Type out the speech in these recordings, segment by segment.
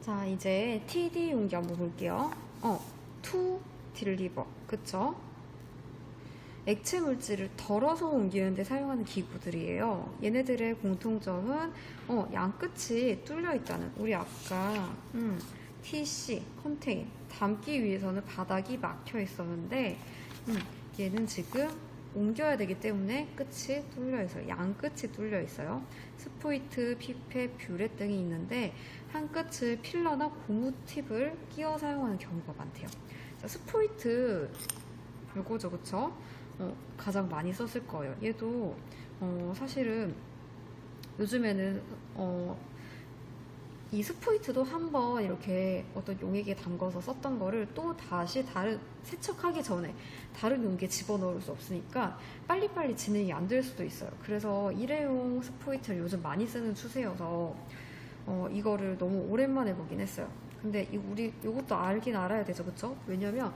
자, 이제 TD 용기 한번 볼게요. to deliver. 그쵸? 액체 물질을 덜어서 옮기는데 사용하는 기구들이에요. 얘네들의 공통점은 양 끝이 뚫려 있다는. 우리 아까 TC, 컨테인 담기 위해서는 바닥이 막혀 있었는데 얘는 지금 옮겨야 되기 때문에 끝이 뚫려 있어요. 양 끝이 뚫려 있어요. 스포이트, 피펫, 뷰렛 등이 있는데 한 끝을 필러나 고무 팁을 끼워 사용하는 경우가 많대요. 자, 스포이트 요거죠, 그쵸? 가장 많이 썼을 거예요. 얘도 사실은 요즘에는 이 스포이트도 한번 이렇게 어떤 용액에 담궈서 썼던 거를 또 다시 세척하기 전에 다른 용기에 집어넣을 수 없으니까 빨리빨리 진행이 안 될 수도 있어요. 그래서 일회용 스포이트를 요즘 많이 쓰는 추세여서 이거를 너무 오랜만에 보긴 했어요. 근데 우리 이것도 알긴 알아야 되죠, 그쵸? 왜냐면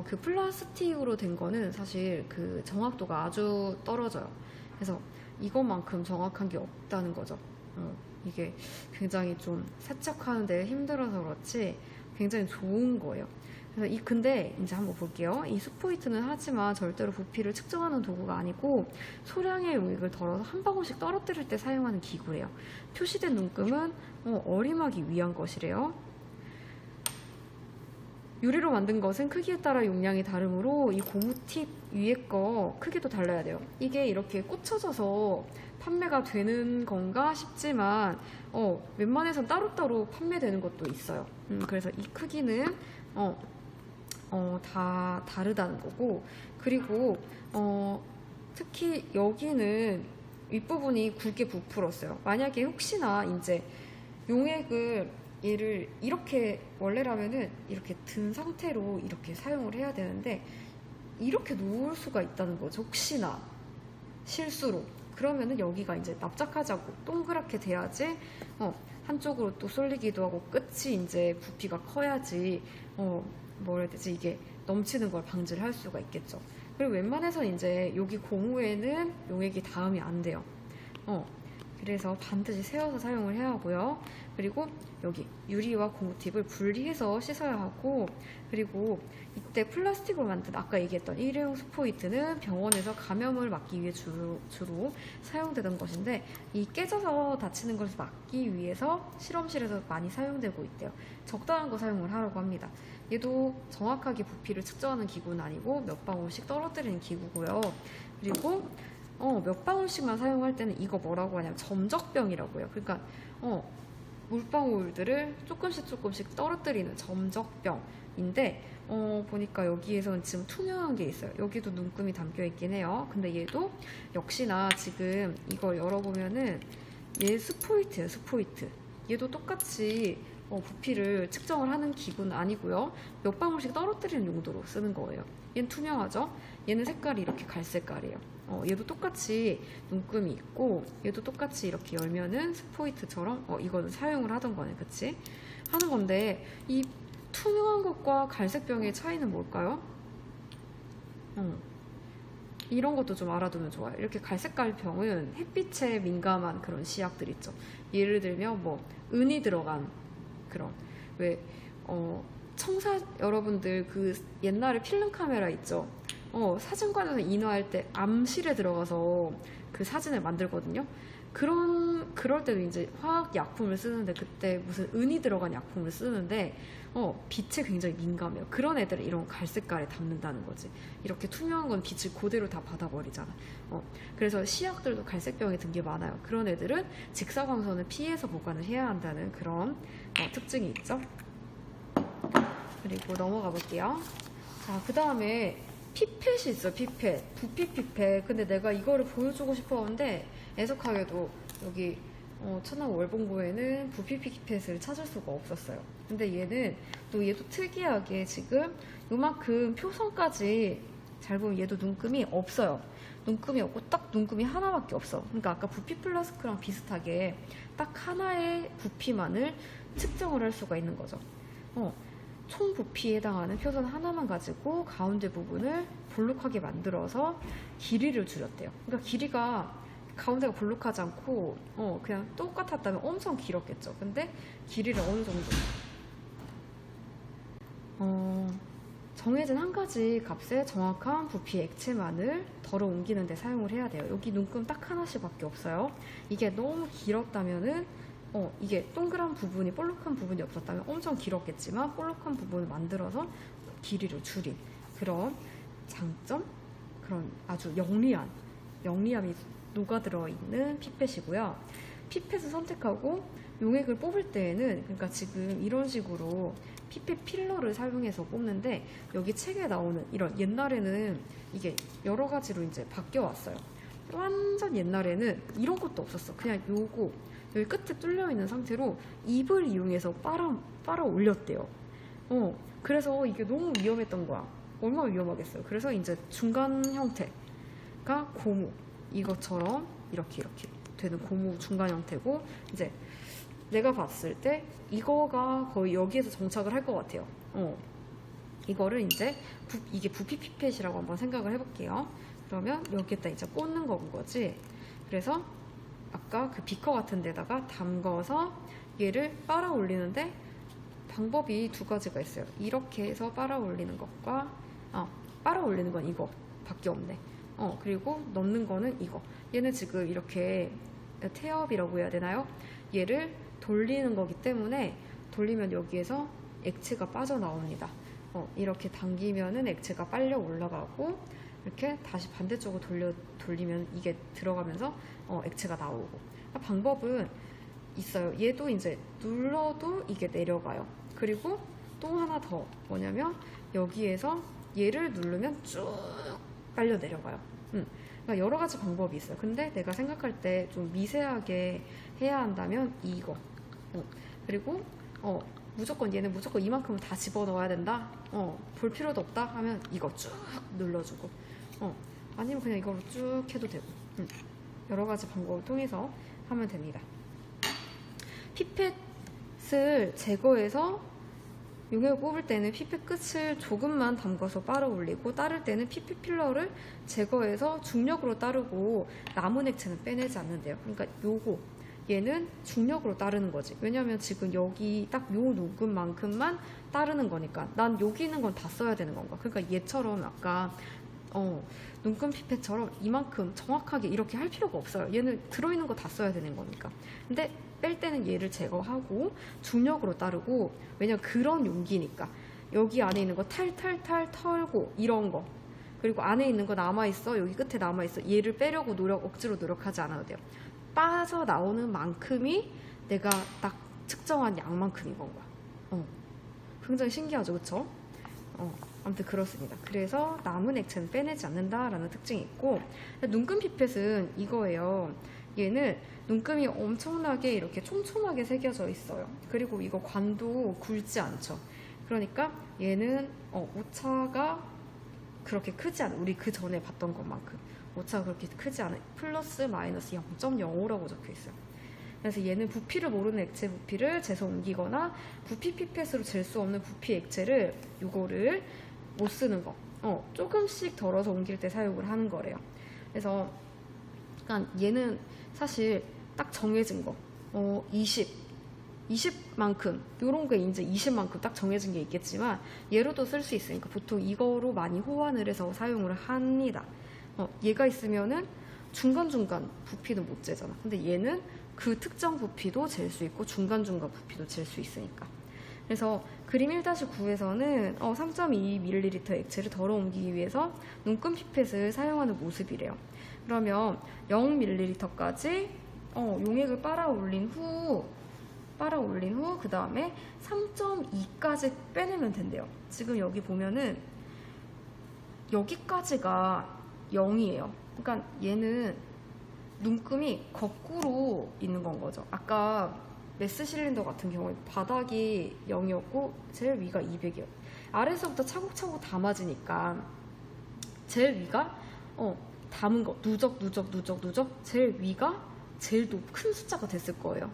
그 플라스틱으로 된 거는 사실 그 정확도가 아주 떨어져요. 그래서 이것만큼 정확한 게 없다는 거죠. 이게 굉장히 좀 세척하는데 힘들어서 그렇지 굉장히 좋은 거예요. 그래서 근데 이제 한번 볼게요. 이 스포이트는 하지만 절대로 부피를 측정하는 도구가 아니고 소량의 용액을 덜어서 한 방울씩 떨어뜨릴 때 사용하는 기구래요. 표시된 눈금은 어림하기 위한 것이래요. 유리로 만든 것은 크기에 따라 용량이 다르므로 이 고무 팁 위에 거 크기도 달라야 돼요. 이게 이렇게 꽂혀져서 판매가 되는 건가 싶지만 웬만해선 따로따로 판매되는 것도 있어요. 그래서 이 크기는 다 다르다는 거고, 그리고 특히 여기는 윗부분이 굵게 부풀었어요. 만약에 혹시나 이제 용액을 얘를 이렇게 원래라면은 이렇게 든 상태로 이렇게 사용을 해야 되는데 이렇게 놓을 수가 있다는 거죠. 혹시나 실수로 그러면은 여기가 이제 납작하지 않고 동그랗게 돼야지 한쪽으로 또 쏠리기도 하고 끝이 이제 부피가 커야지 뭐라 해야 되지, 이게 넘치는 걸 방지를 할 수가 있겠죠. 그리고 웬만해서 이제 여기 고무에는 용액이 닿으면 안 돼요. 그래서 반드시 세워서 사용을 해야 하고요. 그리고 여기 유리와 고무팁을 분리해서 씻어야 하고, 그리고 이때 플라스틱으로 만든 아까 얘기했던 일회용 스포이트는 병원에서 감염을 막기 위해 주로 사용되던 것인데 이 깨져서 다치는 것을 막기 위해서 실험실에서 많이 사용되고 있대요. 적당한 거 사용을 하라고 합니다. 얘도 정확하게 부피를 측정하는 기구는 아니고 몇 방울씩 떨어뜨리는 기구고요. 그리고 몇 방울씩만 사용할 때는 이거 뭐라고 하냐면 점적병이라고 해요. 그러니까 물방울들을 조금씩 떨어뜨리는 점적병인데 보니까 여기에서는 지금 투명한 게 있어요. 여기도 눈금이 담겨 있긴 해요. 근데 얘도 역시나 지금 이걸 열어보면은 얘 스포이트예요, 스포이트. 얘도 똑같이 부피를 측정을 하는 기구는 아니고요. 몇 방울씩 떨어뜨리는 용도로 쓰는 거예요. 얘는 투명하죠? 얘는 색깔이 이렇게 갈색깔이에요. 얘도 똑같이 눈금이 있고 얘도 똑같이 이렇게 열면은 스포이트처럼 이거는 사용을 하던 거네, 그치? 하는 건데 이 투명한 것과 갈색병의 차이는 뭘까요? 이런 것도 좀 알아두면 좋아요. 이렇게 갈색깔 병은 햇빛에 민감한 그런 시약들 있죠. 예를 들면 뭐 은이 들어간 그런, 왜 청사 여러분들 그 옛날에 필름 카메라 있죠. 사진관에서 인화할 때 암실에 들어가서 그 사진을 만들거든요. 그럴 때도 이제 화학 약품을 쓰는데 그때 무슨 은이 들어간 약품을 쓰는데 빛에 굉장히 민감해요. 그런 애들은 이런 갈색깔에 담는다는 거지. 이렇게 투명한 건 빛을 그대로 다 받아버리잖아. 그래서 시약들도 갈색병에 든 게 많아요. 그런 애들은 직사광선을 피해서 보관을 해야 한다는 그런 특징이 있죠. 그리고 넘어가 볼게요. 자, 그 다음에 피펫이 있어요. 피펫, 부피 피펫. 근데 내가 이거를 보여주고 싶었는데 애석하게도 여기 천안 월봉고에는 부피 피펫을 찾을 수가 없었어요. 근데 얘도 특이하게 지금 요만큼 표선까지 잘 보면 얘도 눈금이 없어요. 눈금이 없고 딱 눈금이 하나밖에 없어. 그러니까 아까 부피 플라스크랑 비슷하게 딱 하나의 부피만을 측정을 할 수가 있는 거죠. 총 부피에 해당하는 표선 하나만 가지고 가운데 부분을 볼록하게 만들어서 길이를 줄였대요. 그러니까 길이가 가운데가 볼록하지 않고 그냥 똑같았다면 엄청 길었겠죠. 근데 길이를 어느 정도 정해진 한 가지 값의 정확한 부피 액체만을 덜어 옮기는 데 사용을 해야 돼요. 여기 눈금 딱 하나씩밖에 없어요. 이게 너무 길었다면은 이게 동그란 부분이 볼록한 부분이 없었다면 엄청 길었겠지만 볼록한 부분을 만들어서 길이를 줄인 그런 장점, 그런 아주 영리함이 녹아들어 있는 피펫이고요. 피펫을 선택하고 용액을 뽑을 때에는, 그러니까 지금 이런 식으로 피펫 필러를 사용해서 뽑는데, 여기 책에 나오는 이런, 옛날에는 이게 여러 가지로 이제 바뀌어 왔어요. 완전 옛날에는 이런 것도 없었어. 그냥 요거 여기 끝에 뚫려 있는 상태로 입을 이용해서 빨아 올렸대요. 그래서 이게 너무 위험했던 거야. 얼마나 위험하겠어요. 그래서 이제 중간 형태가 고무, 이것처럼 이렇게 되는 고무 중간 형태고, 이제 내가 봤을 때 이거가 거의 여기에서 정착을 할 것 같아요. 이거를 이제 이게 부피 피펫이라고 한번 생각을 해볼게요. 그러면 여기에다 이제 꽂는 거지. 그래서 아까 그 비커 같은 데다가 담궈서 얘를 빨아 올리는데 방법이 두 가지가 있어요. 이렇게 해서 빨아 올리는 것과 빨아 올리는 건 이거 밖에 없네. 그리고 넣는 거는 이거. 얘는 지금 이렇게 태엽이라고 해야 되나요? 얘를 돌리는 거기 때문에, 돌리면 여기에서 액체가 빠져나옵니다. 이렇게 당기면은 액체가 빨려 올라가고, 이렇게 다시 반대쪽으로 돌리면 이게 들어가면서 액체가 나오고. 그러니까 방법은 있어요. 얘도 이제 눌러도 이게 내려가요. 그리고 또 하나 더 뭐냐면, 여기에서 얘를 누르면 쭉 빨려 내려가요. 그러니까 여러 가지 방법이 있어요. 근데 내가 생각할 때 좀 미세하게 해야 한다면 이거. 그리고 얘는 무조건 이만큼은 다 집어넣어야 된다. 볼 필요도 없다 하면 이거 쭉 눌러주고. 아니면 그냥 이걸로 쭉 해도 되고. 여러 가지 방법을 통해서 하면 됩니다. 피펫을 제거해서 용액을 뽑을 때는 피펫 끝을 조금만 담궈서 빨아 올리고, 따를 때는 피펫 필러를 제거해서 중력으로 따르고 남은 액체는 빼내지 않는데요. 그러니까 얘는 중력으로 따르는 거지. 왜냐면 지금 여기 딱 요 녹음만큼만 따르는 거니까. 난 여기 있는 건 다 써야 되는 건가. 그러니까 얘처럼 아까 눈금 피펫처럼 이만큼 정확하게 이렇게 할 필요가 없어요. 얘는 들어있는 거 다 써야 되는 거니까. 근데 뺄 때는 얘를 제거하고 중력으로 따르고, 왜냐면 그런 용기니까. 여기 안에 있는 거 탈탈탈 털고 이런 거, 그리고 안에 있는 거 남아있어, 여기 끝에 남아있어, 얘를 빼려고 억지로 노력하지 않아도 돼요. 빠져나오는 만큼이 내가 딱 측정한 양만큼인 건 거야. 굉장히 신기하죠, 그쵸? 아무튼 그렇습니다. 그래서 남은 액체는 빼내지 않는다라는 특징이 있고, 눈금 피펫은 이거예요. 얘는 눈금이 엄청나게 이렇게 촘촘하게 새겨져 있어요. 그리고 이거 관도 굵지 않죠. 그러니까 얘는 오차가 그렇게 크지 않아. 우리 그 전에 봤던 것만큼 오차가 그렇게 크지 않아. 플러스 마이너스 0.05라고 적혀 있어요. 그래서 얘는 부피를 모르는 액체 부피를 재서 옮기거나, 부피 피펫으로 잴 수 없는 부피 액체를 요거를 못 쓰는 거, 조금씩 덜어서 옮길 때 사용을 하는 거래요. 그래서 그러니까 얘는 사실 딱 정해진 거, 20만큼, 요런 게 이제 20만큼 딱 정해진 게 있겠지만, 얘로도 쓸 수 있으니까 보통 이거로 많이 호환을 해서 사용을 합니다. 얘가 있으면은 중간중간 부피는 못 재잖아. 근데 얘는 그 특정 부피도 잴 수 있고 중간중간 부피도 잴 수 있으니까. 그래서 그림 1-9에서는 3.2ml 액체를 덜어 옮기기 위해서 눈금 피펫을 사용하는 모습이래요. 그러면 0ml까지 용액을 빨아 올린 후 그 다음에 3.2까지 빼내면 된대요. 지금 여기 보면은 여기까지가 0이에요. 그러니까 얘는 눈금이 거꾸로 있는 건 거죠. 아까 메스 실린더 같은 경우에 바닥이 0이었고 제일 위가 200이었고, 아래서부터 차곡차곡 담아지니까 제일 위가 담은 거 누적 제일 위가 제일 큰 숫자가 됐을 거예요.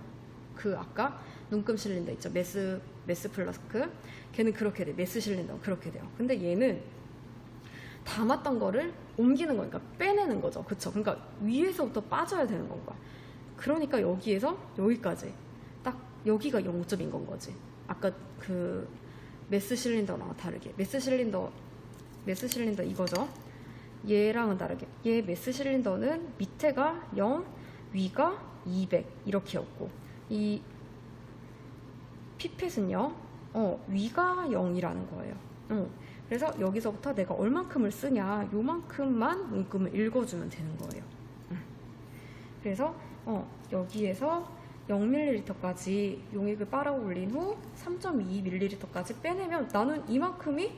그 아까 눈금 실린더 있죠. 메스 플라스크, 걔는 그렇게 돼. 메스 실린더 그렇게 돼요. 근데 얘는 담았던 거를 옮기는 거니까 빼내는 거죠. 그쵸? 그러니까 위에서부터 빠져야 되는 건 거야. 그러니까 여기에서 여기까지 딱 여기가 0점인 건 거지. 아까 그 메스 실린더랑 다르게 메스 실린더 이거죠. 얘랑은 다르게 얘 메스 실린더는 밑에가 0, 위가 200 이렇게였고 이 피펫은요 위가 0이라는 거예요. 그래서 여기서부터 내가 얼만큼을 쓰냐 요만큼만 문금을 읽어주면 되는 거예요. 그래서 여기에서 0ml까지 용액을 빨아 올린 후 3.2ml까지 빼내면 나는 이만큼이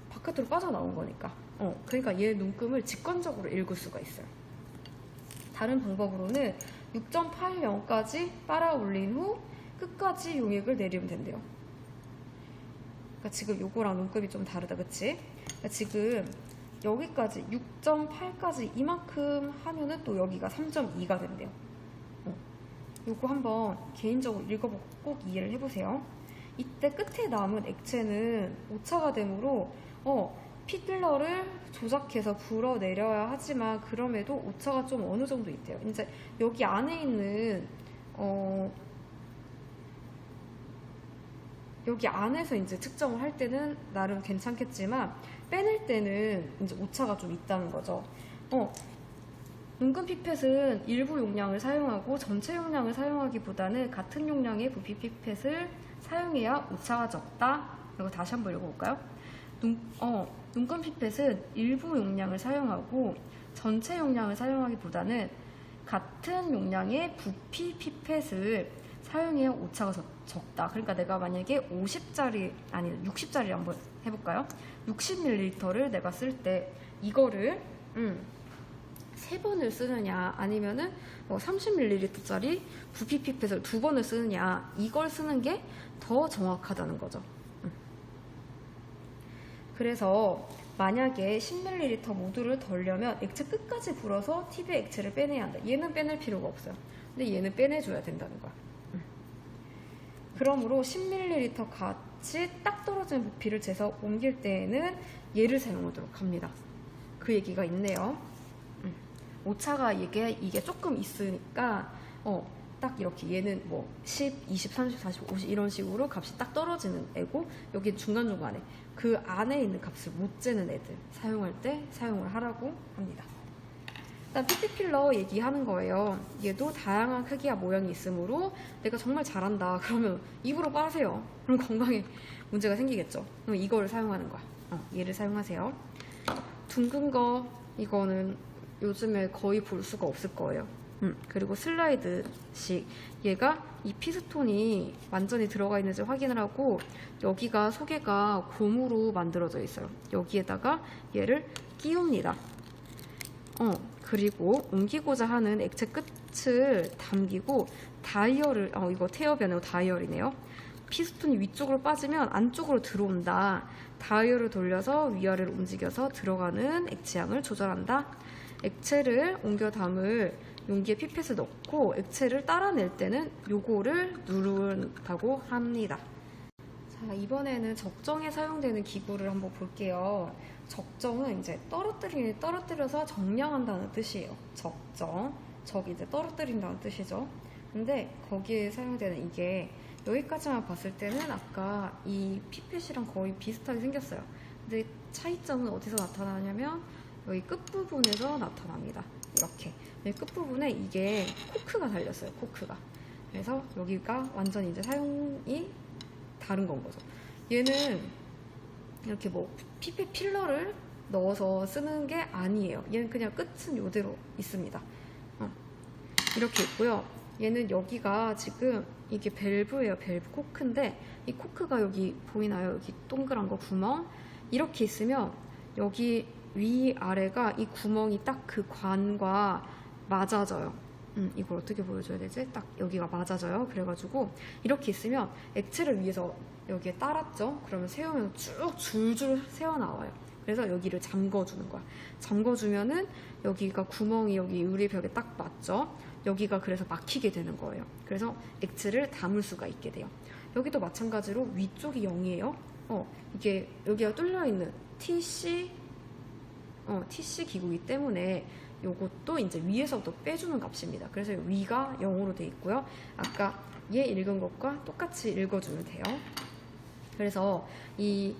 바깥으로 빠져나온 거니까 그러니까 얘 눈금을 직관적으로 읽을 수가 있어요. 다른 방법으로는 6.80까지 빨아 올린 후 끝까지 용액을 내리면 된대요. 그러니까 지금 요거랑 눈금이 좀 다르다, 그치? 그러니까 지금 여기까지 6.8까지 이만큼 하면은 또 여기가 3.2가 된대요. 요거 한번 개인적으로 읽어보고 꼭 이해를 해보세요. 이때 끝에 남은 액체는 오차가 되므로 필러를 조작해서 불어내려야 하지만 그럼에도 오차가 좀 어느 정도 있대요. 이제 여기 안에 있는 여기 안에서 이제 측정을 할 때는 나름 괜찮겠지만 빼낼 때는 이제 오차가 좀 있다는 거죠. 눈금 피펫은 일부 용량을 사용하고 전체 용량을 사용하기보다는 같은 용량의 부피 피펫을 사용해야 오차가 적다. 이거 다시 한번 읽어볼까요? 눈금 피펫은 일부 용량을 사용하고 전체 용량을 사용하기보다는 같은 용량의 부피 피펫을 사용해야 오차가 적다. 그러니까 내가 만약에 50짜리 아니 60짜리 한번 해볼까요? 60ml를 내가 쓸 때 이거를 3번을 쓰느냐 아니면은 30ml짜리 부피 피펫을 2번을 쓰느냐 이걸 쓰는 게 더 정확하다는 거죠. 그래서 만약에 10ml 모두를 덜려면 액체 끝까지 불어서 팁의 액체를 빼내야 한다. 얘는 빼낼 필요가 없어요. 근데 얘는 빼내줘야 된다는 거야. 그러므로 10ml 같이 딱 떨어지는 부피를 재서 옮길 때에는 얘를 사용하도록 합니다. 그 얘기가 있네요. 오차가 이게 조금 있으니까 딱 이렇게 얘는 뭐 10, 20, 30, 40, 50 이런 식으로 값이 딱 떨어지는 애고 여기 중간중간에 그 안에 있는 값을 못 재는 애들 사용할 때 사용을 하라고 합니다. 일단 피피필러 얘기하는 거예요. 얘도 다양한 크기와 모양이 있으므로 내가 정말 잘한다 그러면 입으로 빠세요. 그럼 건강에 문제가 생기겠죠. 그럼 이거를 사용하는 거야. 얘를 사용하세요. 둥근 거 이거는 요즘에 거의 볼 수가 없을 거예요. 그리고 슬라이드식 얘가 이 피스톤이 완전히 들어가 있는지 확인을 하고 여기가 소개가 고무로 만들어져 있어요. 여기에다가 얘를 끼웁니다. 그리고 옮기고자 하는 액체 끝을 당기고 다이얼을 이거 태엽이 아니고 다이얼이네요. 피스톤이 위쪽으로 빠지면 안쪽으로 들어온다. 다이얼을 돌려서 위아래로 움직여서 들어가는 액체량을 조절한다. 액체를 옮겨 담을 용기에 피펫을 넣고 액체를 따라낼 때는 요거를 누른다고 합니다. 자, 이번에는 적정에 사용되는 기구를 한번 볼게요. 적정은 이제 떨어뜨려서 정량한다는 뜻이에요. 적정. 이제 떨어뜨린다는 뜻이죠. 근데 거기에 사용되는 이게 여기까지만 봤을 때는 아까 이 피펫이랑 거의 비슷하게 생겼어요. 근데 차이점은 어디서 나타나냐면 여기 끝부분에서 나타납니다. 이렇게. 여기 끝부분에 이게 코크가 달렸어요. 코크가. 그래서 여기가 완전히 이제 사용이 다른 건 거죠. 얘는 이렇게 뭐 피펫 필러를 넣어서 쓰는 게 아니에요. 얘는 그냥 끝은 이대로 있습니다. 이렇게 있고요. 얘는 여기가 지금 이게 밸브예요. 밸브 코크인데 이 코크가 여기 보이나요? 여기 동그란 거 구멍 이렇게 있으면 여기 위아래가 이 구멍이 딱 그 관과 맞아져요. 이걸 어떻게 보여줘야 되지? 딱 여기가 맞아져요. 그래가지고 이렇게 있으면 액체를 위에서 여기에 따랐죠? 그러면 세우면 쭉 줄줄 새어나와요. 그래서 여기를 잠궈주는 거야. 잠궈주면은 여기가 구멍이 여기 유리벽에 딱 맞죠? 여기가 그래서 막히게 되는 거예요. 그래서 액체를 담을 수가 있게 돼요. 여기도 마찬가지로 위쪽이 0이에요. 이게 여기가 뚫려있는 TC TC 기구이기 때문에 요것도 이제 위에서부터 빼주는 값입니다. 그래서 위가 0으로 돼 있고요. 아까 얘 읽은 것과 똑같이 읽어주면 돼요. 그래서 이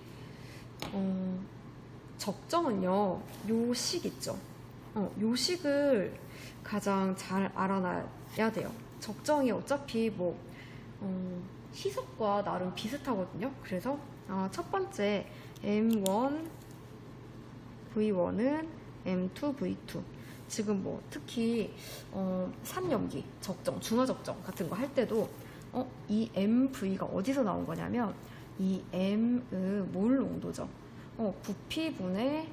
적정은요, 요 식 있죠. 요 식을 가장 잘 알아놔야 돼요. 적정이 어차피 뭐 희석과 나름 비슷하거든요. 그래서 첫 번째 M1 V1은 M2 V2. 지금 뭐 특히 산염기 적정, 중화 적정 같은 거 할 때도 이 MV가 어디서 나온 거냐면 이 M의 몰 농도죠. 부피분의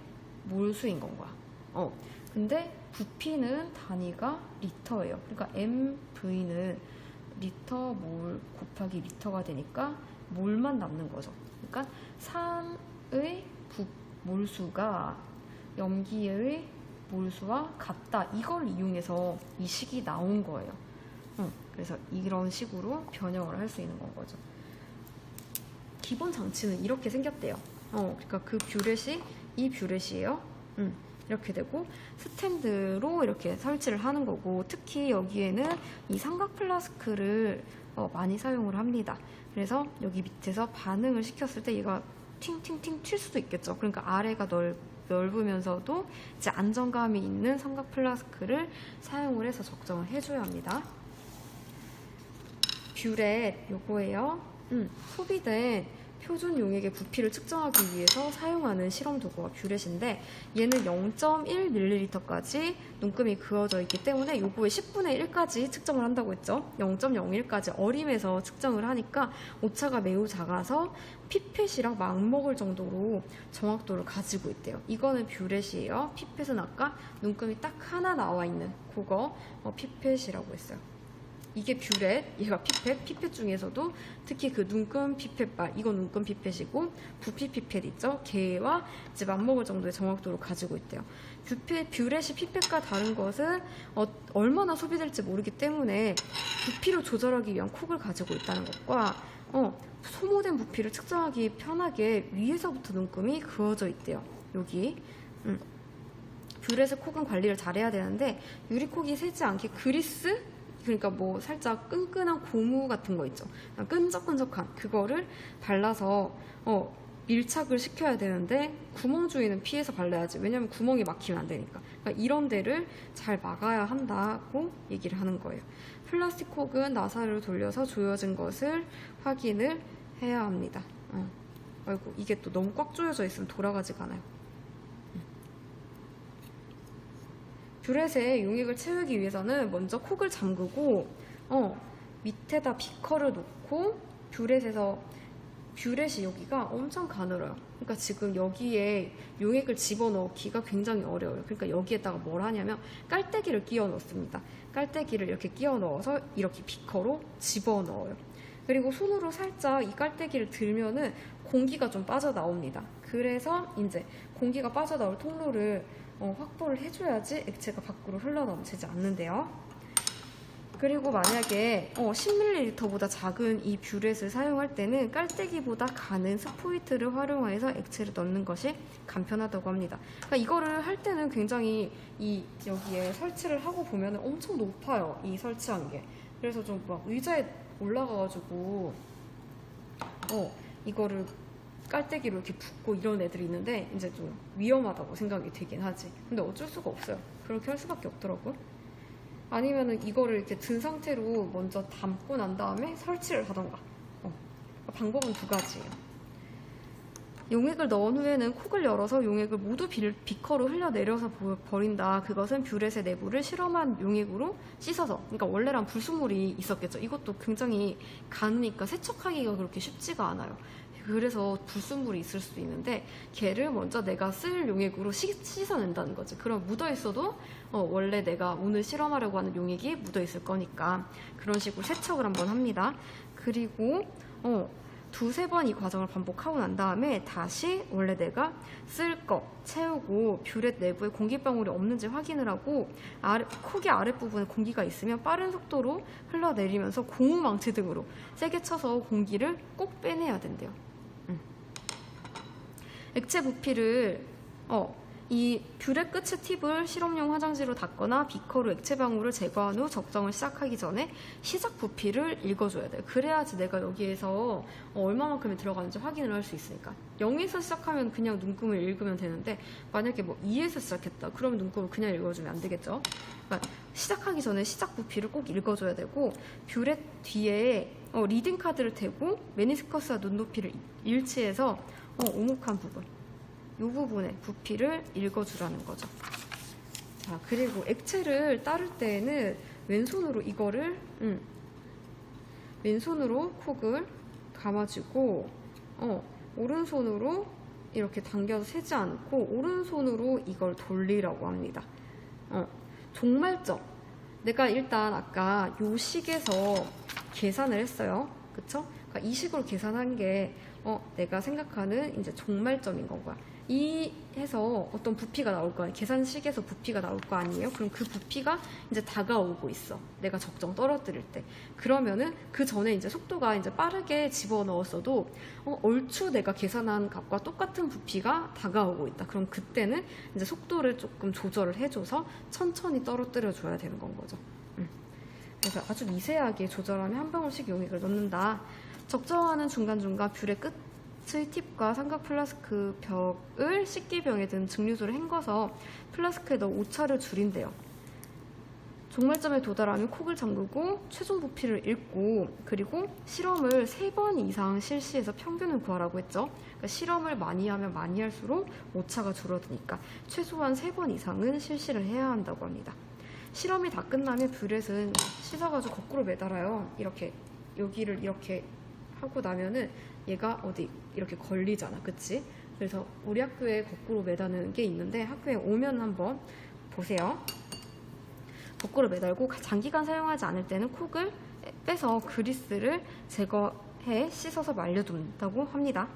몰수인 건 거야. 근데 부피는 단위가 리터예요. 그러니까 MV는 리터 몰 곱하기 리터가 되니까 몰만 남는 거죠. 그러니까 산의 몰수가 염기의 몰수와 같다. 이걸 이용해서 이 식이 나온 거예요. 그래서 이런 식으로 변형을 할 수 있는 건 거죠. 기본 장치는 이렇게 생겼대요. 그러니까 그 뷰렛이 이 뷰렛이에요. 이렇게 되고 스탠드로 이렇게 설치를 하는 거고, 특히 여기에는 이 삼각 플라스크를 많이 사용을 합니다. 그래서 여기 밑에서 반응을 시켰을 때 얘가 팅팅팅 튈 수도 있겠죠. 그러니까 아래가 넓으면서도 이제 안정감이 있는 삼각 플라스크를 사용을 해서 적정을 해줘야 합니다. 뷰렛 요거예요. 소비된 표준 용액의 부피를 측정하기 위해서 사용하는 실험 도구가 뷰렛인데, 얘는 0.1ml까지 눈금이 그어져 있기 때문에 요거의 10분의 1까지 측정을 한다고 했죠. 0.01까지 어림에서 측정을 하니까 오차가 매우 작아서 피펫이랑 맞먹을 정도로 정확도를 가지고 있대요. 이거는 뷰렛이에요. 피펫은 아까 눈금이 딱 하나 나와 있는 그거 피펫이라고 했어요. 이게 뷰렛, 얘가 피펫 중에서도 특히 그 눈금 피펫발, 이건 눈금 피펫이고, 부피 피펫 있죠? 걔와 이제 맞먹을 정도의 정확도를 가지고 있대요. 뷰렛이 피펫과 다른 것은 얼마나 소비될지 모르기 때문에 부피를 조절하기 위한 콕을 가지고 있다는 것과 소모된 부피를 측정하기 편하게 위에서부터 눈금이 그어져 있대요. 여기. 뷰렛의 콕은 관리를 잘해야 되는데, 유리콕이 새지 않게 그리스? 그러니까 뭐 살짝 끈끈한 고무 같은 거 있죠. 끈적끈적한 그거를 발라서 밀착을 시켜야 되는데, 구멍 주위는 피해서 발라야지. 왜냐면 구멍이 막히면 안 되니까. 그러니까 이런 데를 잘 막아야 한다고 얘기를 하는 거예요. 플라스틱 콕은 나사를 돌려서 조여진 것을 확인을 해야 합니다. 아이고, 이게 또 너무 꽉 조여져 있으면 돌아가지가 않아요. 뷰렛에 용액을 채우기 위해서는 먼저 콕을 잠그고 밑에다 비커를 놓고, 뷰렛이 여기가 엄청 가늘어요. 그러니까 지금 여기에 용액을 집어넣기가 굉장히 어려워요. 그러니까 여기에다가 뭘 하냐면 깔때기를 끼워 넣습니다. 깔때기를 이렇게 끼워 넣어서 이렇게 비커로 집어넣어요. 그리고 손으로 살짝 이 깔때기를 들면은 공기가 좀 빠져나옵니다. 그래서 이제 공기가 빠져나올 통로를 확보를 해줘야지 액체가 밖으로 흘러넘치지 않는데요. 그리고 만약에 10ml보다 작은 이 뷰렛을 사용할 때는 깔때기보다 가는 스포이트를 활용해서 액체를 넣는 것이 간편하다고 합니다. 그러니까 이거를 할 때는 굉장히 여기에 설치를 하고 보면 엄청 높아요. 이 설치한 게. 그래서 좀 막 의자에 올라가가지고 이거를 깔때기로 이렇게 붓고 이런 애들이 있는데 이제 좀 위험하다고 생각이 되긴 하지. 근데 어쩔 수가 없어요. 그렇게 할 수밖에 없더라고요. 아니면은 이거를 이렇게 든 상태로 먼저 담고 난 다음에 설치를 하던가. 방법은 두 가지예요. 용액을 넣은 후에는 콕을 열어서 용액을 모두 비커로 흘려내려서 버린다. 그것은 뷰렛의 내부를 실험한 용액으로 씻어서, 그러니까 원래랑 불순물이 있었겠죠. 이것도 굉장히 가느니까 세척하기가 그렇게 쉽지가 않아요. 그래서 불순물이 있을 수도 있는데, 걔를 먼저 내가 쓸 용액으로 씻어낸다는 거지. 그럼 묻어있어도 원래 내가 오늘 실험하려고 하는 용액이 묻어있을 거니까 그런 식으로 세척을 한번 합니다. 그리고 두세 번 이 과정을 반복하고 난 다음에 다시 원래 내가 쓸 거 채우고 뷰렛 내부에 공기방울이 없는지 확인을 하고, 콕의 아랫부분에 공기가 있으면 빠른 속도로 흘러내리면서 고무망치 등으로 세게 쳐서 공기를 꼭 빼내야 된대요. 액체 부피를 이 뷰의 끝의 팁을 실험용 화장지로 닦거나 비커로 액체 방울을 제거한 후 적정을 시작하기 전에 시작 부피를 읽어줘야 돼요. 그래야지 내가 여기에서 얼마만큼이 들어가는지 확인을 할 수 있으니까. 0에서 시작하면 그냥 눈금을 읽으면 되는데 만약에 뭐 2에서 시작했다. 그러면 눈금을 그냥 읽어주면 안 되겠죠. 그러니까 시작하기 전에 시작 부피를 꼭 읽어줘야 되고 뷰렛 뒤에 리딩 카드를 대고 메니스커스와 눈높이를 일치해서 오목한 부분 이 부분의 부피를 읽어주라는 거죠. 자, 그리고 액체를 따를 때에는 왼손으로 이거를 왼손으로 콕을 감아주고 오른손으로 이렇게 당겨서 세지 않고 오른손으로 이걸 돌리라고 합니다. 종말점. 내가 일단 아까 요 식에서 계산을 했어요. 그쵸? 그러니까 이 식으로 계산한 게 내가 생각하는 이제 종말점인 건 거야. 이 해서 어떤 부피가 나올 거 아니에요. 계산식에서 부피가 나올 거 아니에요. 그럼 그 부피가 이제 다가오고 있어. 내가 적정 떨어뜨릴 때. 그러면은 그 전에 이제 속도가 이제 빠르게 집어넣었어도 얼추 내가 계산한 값과 똑같은 부피가 다가오고 있다. 그럼 그때는 이제 속도를 조금 조절을 해줘서 천천히 떨어뜨려 줘야 되는 건 거죠. 그래서 아주 미세하게 조절하면 한 방울씩 용액을 넣는다. 적정하는 중간중간 뷰의 끝의 팁과 삼각 플라스크 벽을 식기병에 든 증류소를 헹궈서 플라스크에 넣어 오차를 줄인대요. 종말점에 도달하면 콕을 잠그고 최종 부피를 읽고 그리고 실험을 3번 이상 실시해서 평균을 구하라고 했죠. 그러니까 실험을 많이 하면 많이 할수록 오차가 줄어드니까 최소한 3번 이상은 실시를 해야 한다고 합니다. 실험이 다 끝나면 뷰렛은 씻어가지고 거꾸로 매달아요. 이렇게 여기를 이렇게 하고 나면은 얘가 어디 이렇게 걸리잖아. 그치? 그래서 우리 학교에 거꾸로 매다는 게 있는데 학교에 오면 한번 보세요. 거꾸로 매달고 장기간 사용하지 않을 때는 콕을 빼서 그리스를 제거해 씻어서 말려둔다고 합니다.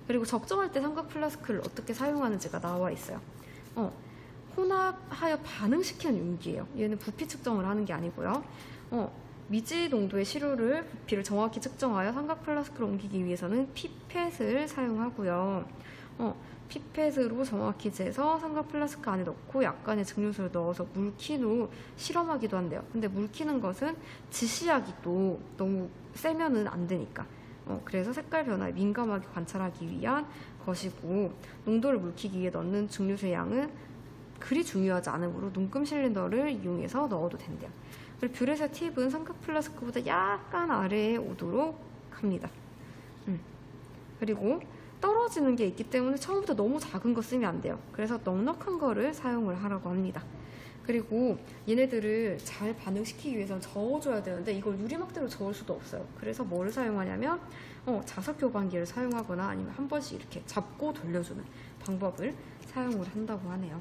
그리고 적정할 때 삼각 플라스크를 어떻게 사용하는지가 나와 있어요. 혼합하여 반응시키는 용기예요. 얘는 부피 측정을 하는 게 아니고요. 미지 농도의 시료를 부피를 정확히 측정하여 삼각 플라스크로 옮기기 위해서는 피펫을 사용하고요. 피펫으로 정확히 재서 삼각 플라스크 안에 넣고 약간의 증류수를 넣어서 물킨 후 실험하기도 한대요. 근데 물키는 것은 지시하기 또 너무 세면은 안 되니까. 그래서 색깔 변화에 민감하게 관찰하기 위한 것이고 농도를 물키기 위해 넣는 증류수의 양은 그리 중요하지 않으므로 눈금 실린더를 이용해서 넣어도 된대요. 그리고 뷰렛의 팁은 삼각 플라스크보다 약간 아래에 오도록 합니다. 그리고 떨어지는 게 있기 때문에 처음부터 너무 작은 거 쓰면 안 돼요. 그래서 넉넉한 거를 사용을 하라고 합니다. 그리고 얘네들을 잘 반응시키기 위해서는 저어줘야 되는데 이걸 유리막대로 저을 수도 없어요. 그래서 뭐를 사용하냐면 자석 교반기를 사용하거나 아니면 한 번씩 이렇게 잡고 돌려주는 방법을 사용을 한다고 하네요.